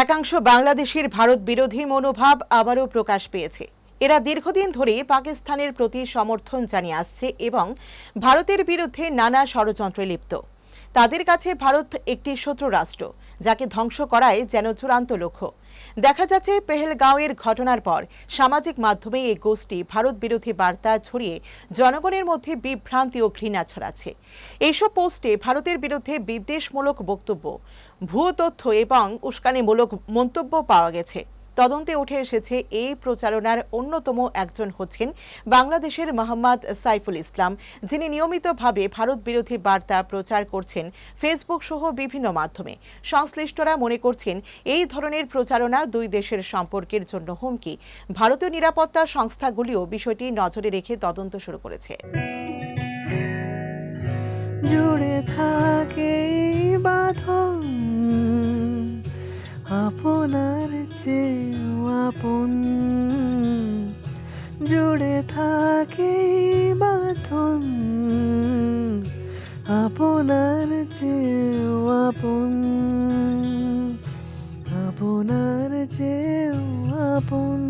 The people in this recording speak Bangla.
একাংশ বাংলাদেশের ভারত বিরোধী মনোভাব আবারও প্রকাশ পেয়েছে। এরা দীর্ঘদিন ধরে পাকিস্তানের প্রতি সমর্থন জানিয়ে আসছে এবং ভারতের বিরুদ্ধে নানা ষড়যন্ত্রে লিপ্ত। তাদের কাছে ভারত একটি শত্রু রাষ্ট্র, যাকে ধ্বংস করাই যেন চূড়ান্ত লক্ষ্য। দেখা যাচ্ছে পেহেলগাঁওয়ের ঘটনার পর সামাজিক মাধ্যমে এই গোষ্ঠী ভারত বিরোধী বার্তা ছড়িয়ে জনগণের মধ্যে বিভ্রান্তি ও ঘৃণা ছড়াচ্ছে। এইসব পোস্টে ভারতের বিরুদ্ধে বিদ্বেষমূলক বক্তব্য, ভুয়ো তথ্য এবং উস্কানিমূলক মন্তব্য পাওয়া গেছে। তদন্তে উঠে এসেছে এই প্রচারণার অন্যতম একজন হচ্ছেন বাংলাদেশের মোহাম্মদ সাইফুল ইসলাম, যিনি নিয়মিতভাবে ভারত বিরোধী বার্তা প্রচার করছেন ফেসবুক সহ বিভিন্ন মাধ্যমে। সংশ্লিষ্টরা মনে করছেন এই ধরনের প্রচারণা দুই দেশের সম্পর্কের জন্য হুমকি। ভারতীয় নিরাপত্তা সংস্থাগুলিও বিষয়টি নজরে রেখে তদন্ত শুরু করেছে। জুড়ে থাকে বাঁধন আপনার চেয়েও আপন, জুড়ে থাকে বাঁধন আপনার চেয়েও আপন, আপনার চেয়েও আপন।